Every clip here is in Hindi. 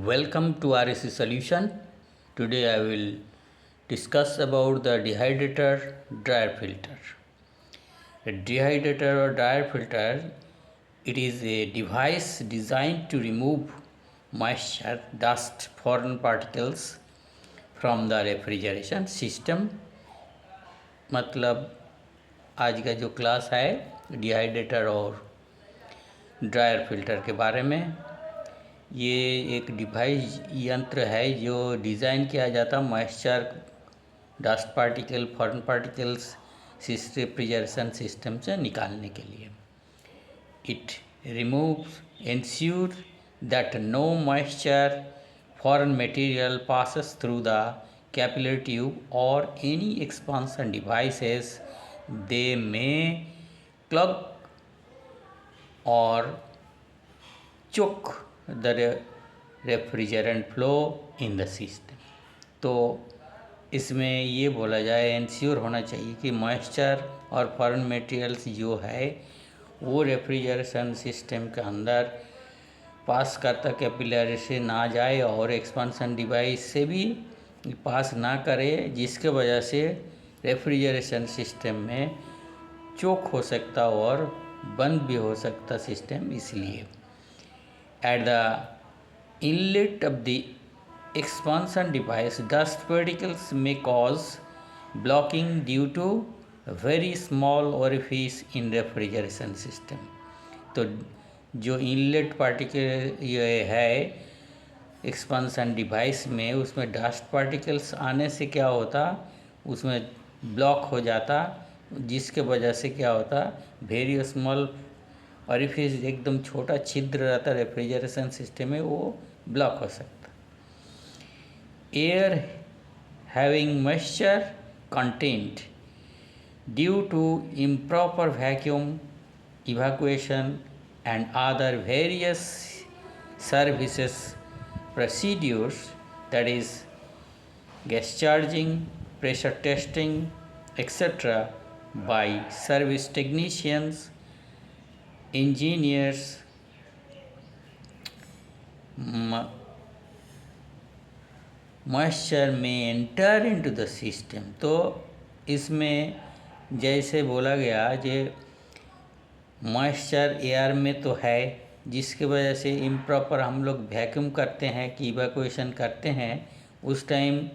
Welcome to RSC Solution. Today I will discuss about the dehydrator dryer filter. A dehydrator or dryer filter, it is a device designed to remove moisture, dust, foreign particles from the refrigeration system. मतलब आज का जो क्लास है डिहाइड्रेटर और ड्रायर फिल्टर के बारे में। ये एक डिवाइस यंत्र है जो डिज़ाइन किया जाता moisture, dust particle, foreign particles refrigeration system से निकालने के लिए। It removes ensure that no moisture, foreign material passes through the capillary tube और एनी एक्सपांशन डिवाइसेस दे में क्लग और choke the refrigerant flow in the system। तो इसमें ये बोला जाए इंश्योर होना चाहिए कि मॉइस्चर और फॉरेन मटेरियल्स जो है वो रेफ्रिजरेशन सिस्टम के अंदर पास करता कैपिलरी से ना जाए और एक्सपांशन डिवाइस से भी पास ना करे, जिसके वजह से रेफ्रिजरेशन सिस्टम में चोक हो सकता और बंद भी हो सकता सिस्टम। इसलिए at the inlet of the expansion device, dust particles may cause blocking due to very small orifice in refrigeration system। तो जो इनलेट पार्टिकल ये है एक्सपांशन डिवाइस में, उसमें डस्ट पार्टिकल्स आने से क्या होता, उसमें ब्लॉक हो जाता, जिसके वजह से क्या होता वेरी स्मॉल ऑरिफिस, एकदम छोटा छिद्र रहता रेफ्रिजरेशन सिस्टम में, वो ब्लॉक हो सकता। Air having moisture content due to improper vacuum evacuation and other various services procedures, that is gas charging, pressure testing etcetera by service technicians, engineers, moisture में एंटर इनटू द सिस्टम। तो इसमें जैसे बोला गया जे मॉइस्चर एयर में तो है, जिसके वजह से इम्प्रॉपर हम लोग वैक्यूम करते हैं कि इवैक्यूएशन करते हैं उस टाइम,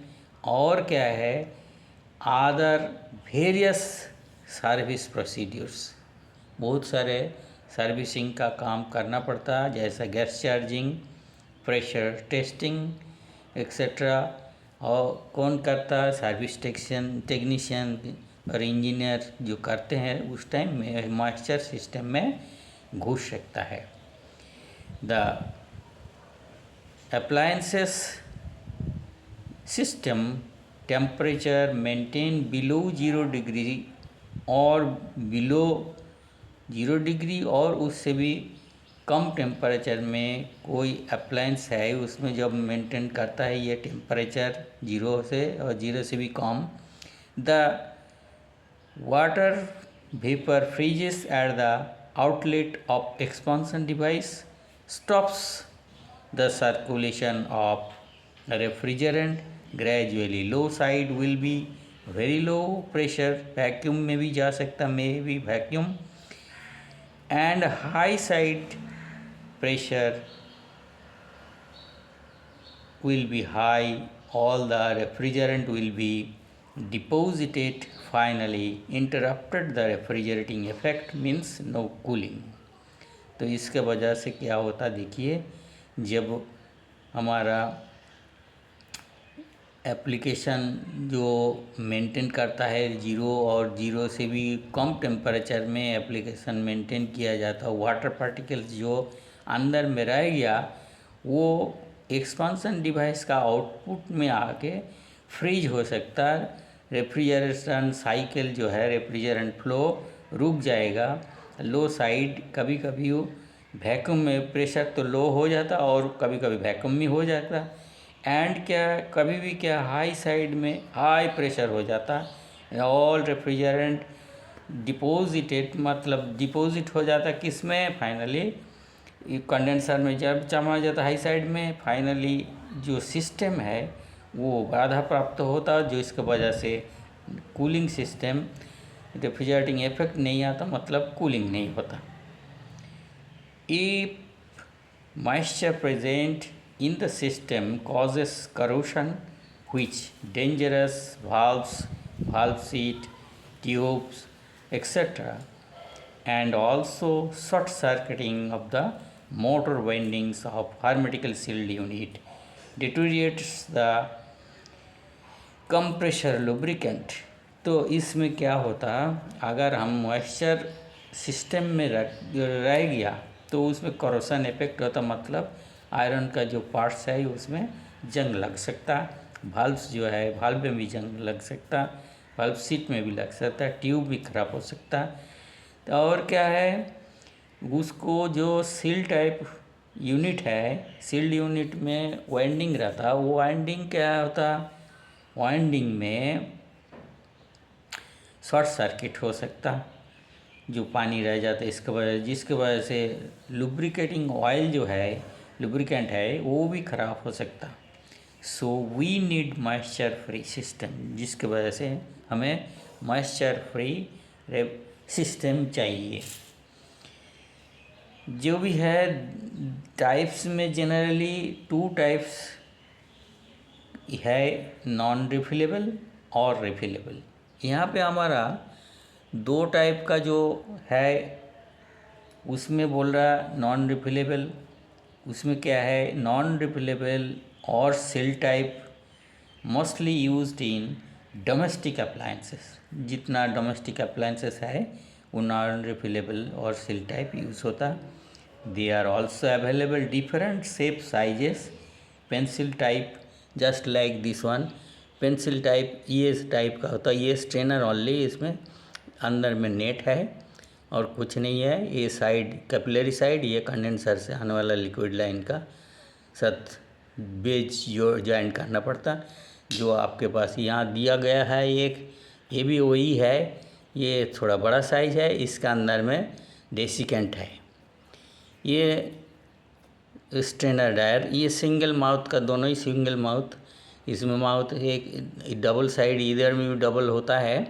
और क्या है अदर वेरियस सर्विस प्रोसीड्यूर्स, बहुत सारे सर्विसिंग का काम करना पड़ता, जैसा gas charging, pressure testing etcetera. और कौन करता, सर्विस टेक्नीशियन और इंजीनियर जो करते हैं, उस टाइम में मॉइस्चर सिस्टम में घुस सकता है। The appliances system temperature maintain below 0 degree और बिलो 0 डिग्री और उससे भी कम टेम्परेचर में कोई अप्लायंस है उसमें जब मेंटेन करता है ये टेम्परेचर 0 से और 0 से भी कम। The water vapour freezes at the outlet of expansion device, stops the circulation of refrigerant gradually. Low side will be very low pressure, vacuum में भी जा सकता, में भी vacuum, and high side pressure will be high, all the refrigerant will be deposited, finally interrupted the refrigerating effect, means no cooling। तो इसके वजह से क्या होता देखिए, जब हमारा एप्लीकेशन जो मेंटेन करता है 0 और 0 से भी कम टेम्परेचर में एप्लीकेशन मेंटेन किया जाता है, वाटर पार्टिकल्स जो अंदर में रह गया वो एक्सपांशन डिवाइस का आउटपुट में आके फ्रीज हो सकता है, रेफ्रिजरेशन साइकिल जो है रेफ्रिजरेंट फ्लो रुक जाएगा। लो साइड कभी कभी वैक्यूम में प्रेशर तो लो हो जाता और कभी कभी वैक्यूम में हो जाता, एंड क्या कभी भी क्या हाई साइड में हाई प्रेशर हो जाता, ऑल रेफ्रिजरेंट डिपोजिटेड, मतलब डिपॉजिट हो जाता किस में, फाइनली ये कंडेंसर में जब जमा हो जाता है हाई साइड में, फाइनली जो सिस्टम है वो बाधा प्राप्त होता है, जो इसके वजह से कूलिंग सिस्टम रेफ्रिजरेटिंग इफेक्ट नहीं आता, मतलब कूलिंग नहीं होता। If moisture present in the system causes corrosion, which dangerous valves, valve seat, tubes, etc., and also short circuiting of the motor windings of hermetically sealed unit deteriorates the compressor lubricant. तो इसमें क्या होता, अगर हम मॉइस्चर सिस्टम में रह गया तो उसमें करोशन इफेक्ट होता, मतलब आयरन का जो पार्ट्स है उसमें जंग लग सकता, वाल्व्स जो है वाल्व में भी जंग लग सकता, वाल्व सीट में भी लग सकता, ट्यूब भी खराब हो सकता। तो और क्या है, उसको जो सील टाइप यूनिट है, सील्ड यूनिट में वाइंडिंग रहता, वो वाइंडिंग क्या होता, वाइंडिंग में शॉर्ट सर्किट हो सकता, जो पानी रह जाता है इसके वजह, जिसके वजह से लुब्रिकेटिंग ऑयल जो है, लुब्रिकेंट है, वो भी ख़राब हो सकता। So we need moisture free system, जिसके वजह से हमें मॉइस्चर फ्री सिस्टम चाहिए। जो भी है टाइप्स में जनरली 2 टाइप्स है, नॉन रिफिलेबल और रिफिलेबल। यहाँ पे हमारा 2 टाइप का जो है उसमें बोल रहा नॉन रिफिलेबल। उसमें क्या है, नॉन रिफिलेबल और shell type mostly used in domestic appliances. जितना डोमेस्टिक अप्लायंसेस है वो नॉन रिफिलेबल और सेल टाइप यूज़ होता। They are also available different shape sizes, pencil type just like this one, pencil type ये टाइप का होता है, ये स्ट्रेनर ओनली, इसमें अंदर में नेट है और कुछ नहीं है। ये साइड कैपिलरी साइड, ये कंडेंसर से आने वाला लिक्विड लाइन का साथ बेज ज्वाइंट करना पड़ता। जो आपके पास यहाँ दिया गया है एक, ये भी वही है, ये थोड़ा बड़ा साइज है, इसका अंदर में डेसिकेंट है। ये स्ट्रेनर डायर, ये सिंगल माउथ का, दोनों ही सिंगल माउथ, इसमें माउथ एक डबल साइड इधर में भी डबल होता है,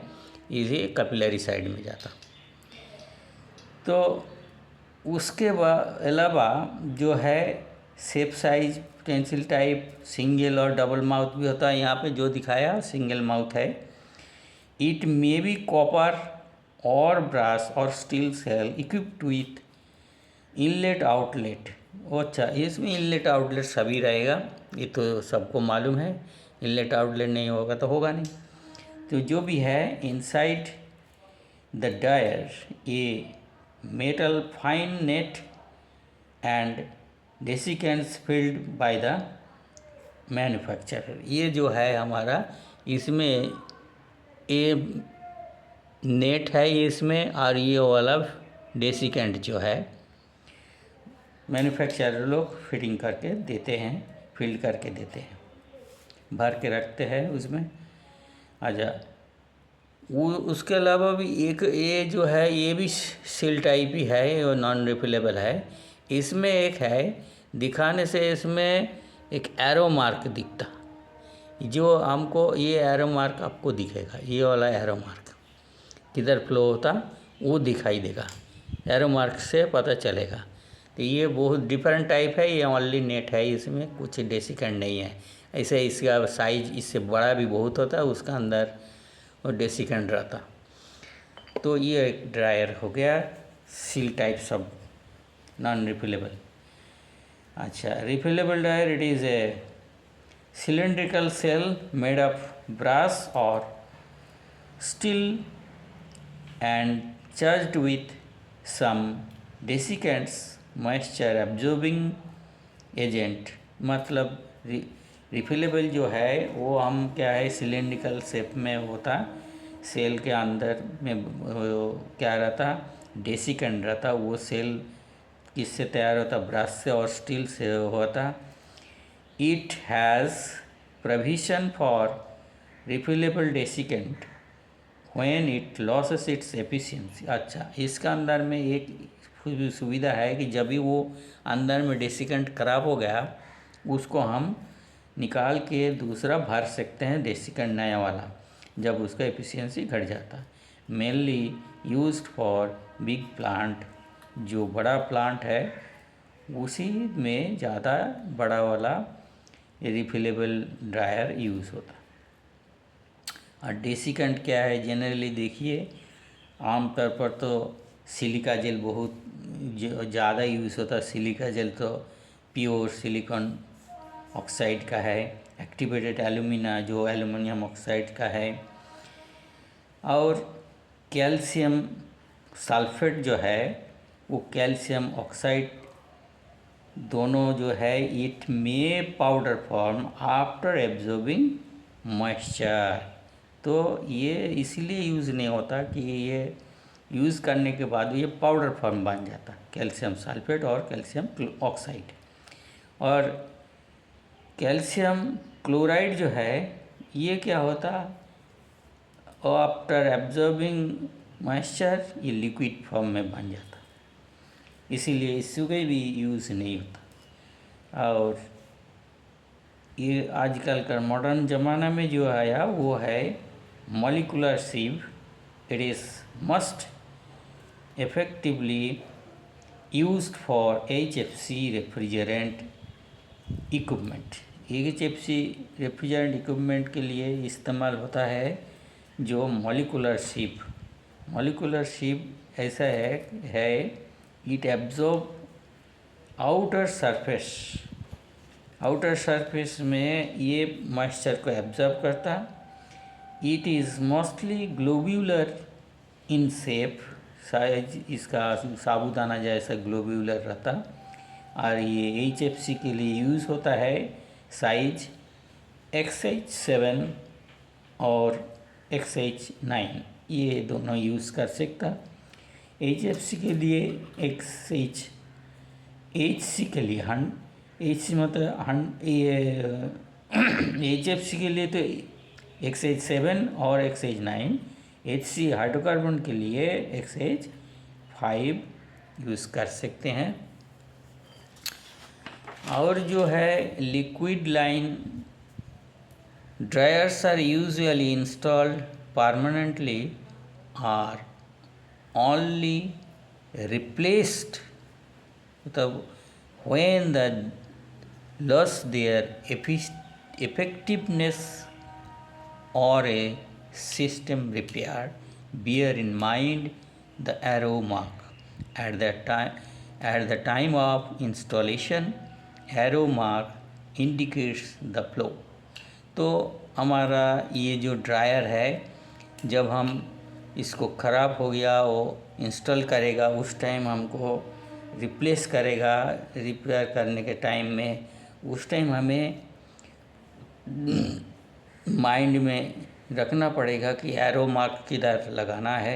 इसे कैपिलरी साइड में जाता। तो उसके अलावा जो है shape size pencil type single और डबल माउथ भी होता है। यहाँ पे जो दिखाया सिंगल माउथ है। इट मे बी कॉपर और ब्रास और steel shell equipped with inlet outlet. अच्छा, इसमें इनलेट आउटलेट सभी रहेगा, ये तो सबको मालूम है, इनलेट आउटलेट नहीं होगा तो होगा नहीं। तो जो भी है inside the dryer a metal fine net and desiccants filled by the manufacturer. ये जो है हमारा, इसमें ये नेट है इसमें, और ये वाला डेसिकेंट जो है मैन्युफैक्चरर लोग फिटिंग करके देते हैं, फिल्ड करके देते हैं, भर के रखते हैं उसमें। अच्छा, वो उसके अलावा भी एक ये जो है ये भी सील टाइप ही है और नॉन रिफिलेबल है। इसमें एक है, दिखाने से इसमें एक एरो मार्क दिखता, जो हमको ये एरो मार्क आपको दिखेगा, ये वाला एरो मार्क किधर फ्लो होता वो दिखाई देगा, एरो मार्क से पता चलेगा। तो ये बहुत डिफरेंट टाइप है, ये ओनली नेट है, इसमें कुछ डेसिकेंट नहीं है। ऐसे इसका साइज इससे बड़ा भी बहुत होता है, उसका अंदर और डेसिकेंट रहता। तो ये एक ड्रायर हो गया सील टाइप सब नॉन रिफिलेबल। अच्छा, refillable dryer, it is a cylindrical cell made of brass or steel and charged with some desiccants moisture absorbing agent। मतलब रिफिलेबल जो है वो हम क्या है, सिलेंड्रिकल शेप में होता, सेल के अंदर में क्या रहता, डेसिकेंट रहता। वो सेल किससे तैयार होता, ब्रास से और स्टील से होता। It has provision for refillable desiccant when it loses its efficiency। अच्छा, इसका अंदर में एक सुविधा है कि जब भी वो अंदर में डेसिकेंट खराब हो गया उसको हम निकाल के दूसरा भर सकते हैं डेसिकेंट नया वाला, जब उसका एफिशिएंसी घट जाता है। Mainly used for big plant, जो बड़ा प्लांट है उसी में ज़्यादा बड़ा वाला रिफिलेबल ड्रायर यूज़ होता है। और डेसिकेंट क्या है, जनरली देखिए आमतौर पर तो सिलिका जेल बहुत ज़्यादा यूज़ होता है। सिलिका जेल तो प्योर सिलिकॉन ऑक्साइड का है, एक्टिवेटेड एल्यूमिना जो एल्युमिनियम ऑक्साइड का है, और कैल्शियम सल्फेट जो है वो कैल्शियम ऑक्साइड दोनों जो है इट में powder form after absorbing moisture. तो ये इसीलिए यूज़ नहीं होता कि ये यूज़ करने के बाद ये पाउडर फॉर्म बन जाता, कैल्शियम सल्फेट और कैल्शियम ऑक्साइड। और कैल्शियम क्लोराइड जो है ये क्या होता, आफ्टर एब्जॉर्बिंग मॉइस्चर ये लिक्विड फॉर्म में बन जाता, इसीलिए इसका भी यूज़ नहीं होता। और ये आजकल का मॉडर्न ज़माना में जो आया वो है molecular sieve. It is must effectively used for HFC refrigerant equipment। HFC refrigerant equipment के लिए इस्तेमाल होता है जो मॉलिक्यूलर शिप। मॉलिक्यूलर शिप ऐसा है इट एब्जॉर्ब आउटर सरफेस में ये मॉइस्चर को एब्जॉर्ब करता। It is mostly globular in shape, size इसका साबुदाना जैसा ग्लोब्यूलर रहता। और ये HFC के लिए यूज़ होता है साइज XH7 और XH9, ये दोनों यूज़ कर सकता। HFC के लिए HC के लिए HC मतलब ये HFC के लिए तो XH7 और XH9, HC हाइड्रोकार्बन के लिए XH5 यूज़ कर सकते हैं। और जो है liquid line dryers are usually installed permanently are only replaced मतलब when the loss their effectiveness or a system repair. Bear in mind the arrow mark at the time of installation. Arrow mark indicates the flow। तो हमारा ये जो ड्रायर है जब हम इसको ख़राब हो गया वो इंस्टॉल करेगा उस टाइम हमको रिप्लेस करेगा, रिपेयर करने के टाइम में उस टाइम हमें माइंड में रखना पड़ेगा कि एरो मार्क किधर लगाना है।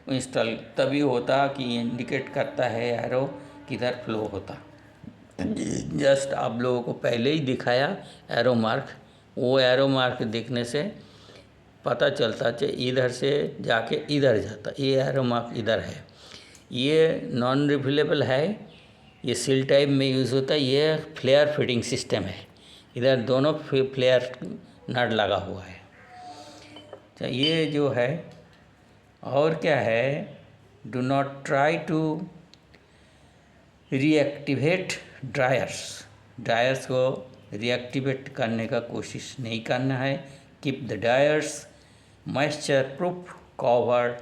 इंस्टॉल तभी होता कि इंडिकेट करता है एरो किधर फ्लो होता। जस्ट आप लोगों को पहले ही दिखाया एरो मार्क, वो एरो मार्क देखने से पता चलता कि इधर से जाके इधर जाता, ये एरो मार्क इधर है। ये नॉन रिफिलेबल है, ये सील टाइप में यूज़ होता है। ये फ्लेयर फिटिंग सिस्टम है, इधर दोनों फ्लेयर नट लगा हुआ है। तो ये जो है और क्या है, do not try to reactivate dryers को रीएक्टिवेट करने का कोशिश नहीं करना है। Keep the dryers moisture proof covered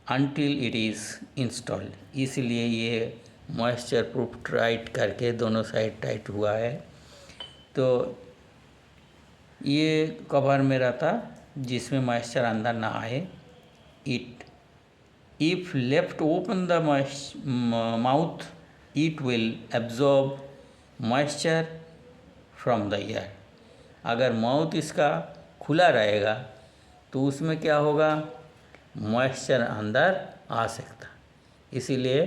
until it is installed. इसलिए ये मॉइस्चर प्रूफ टाइट करके दोनों साइड टाइट हुआ है। तो ये कवर में रहता जिसमें मॉइस्चर अंदर ना आए। If left open the mouth it will absorb moisture from the air. अगर माउथ इसका खुला रहेगा तो उसमें क्या होगा, मॉइस्चर अंदर आ सकता, इसीलिए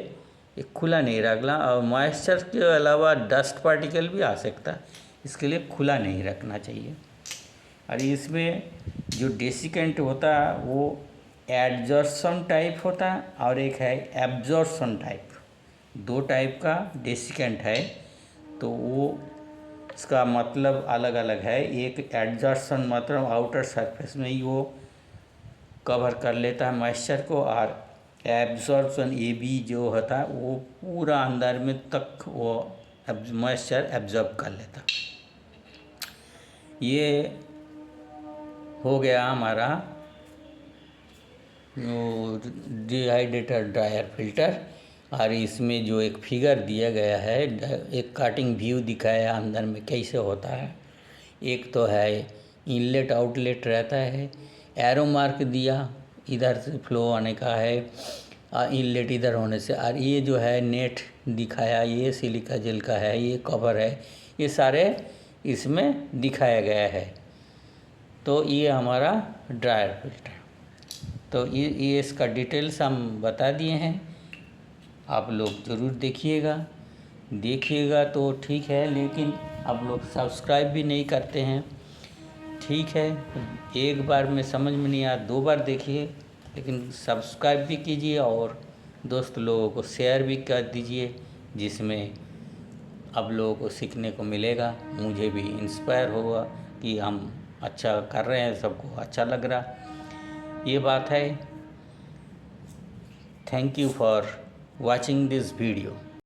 ये खुला नहीं रखना। और मॉइस्चर के अलावा डस्ट पार्टिकल भी आ सकता, इसके लिए खुला नहीं रखना चाहिए। और इसमें जो डेसिकेंट होता है वो एडजॉर्प्शन टाइप होता है और एक है एब्जॉर्प्शन टाइप। दो टाइप का डेसिकेंट है, तो वो इसका मतलब अलग अलग है। एक एडजॉर्प्शन मतलब आउटर सरफेस में ही वो कवर कर लेता है मॉइस्चर को, और एब्जॉर्प्शन AB जो होता है वो पूरा अंदर में तक वो मॉइस्चर एब्जॉर्ब कर लेता। ये हो गया हमारा डिहाइड्रेटर ड्रायर फिल्टर। और इसमें जो एक फिगर दिया गया है, एक कटिंग व्यू दिखाया अंदर में कैसे होता है। एक तो है इनलेट आउटलेट रहता है, एरो मार्क दिया इधर से फ्लो आने का है, इनलेट इधर होने से। और ये जो है नेट दिखाया, ये सिलिका जेल का है, ये कवर है, ये सारे इसमें दिखाया गया है। तो ये हमारा ड्रायर फिल्टर। तो ये इसका डिटेल्स हम बता दिए हैं, आप लोग ज़रूर देखिएगा तो ठीक है, लेकिन आप लोग सब्सक्राइब भी नहीं करते हैं। ठीक है, एक बार में समझ में नहीं आया, 2 बार देखिए, लेकिन सब्सक्राइब भी कीजिए और दोस्त लोगों को शेयर भी कर दीजिए, जिसमें आप लोगों को सीखने को मिलेगा, मुझे भी इंस्पायर होगा कि हम अच्छा कर रहे हैं, सबको अच्छा लग रहा, ये बात है। Thank you for watching this video.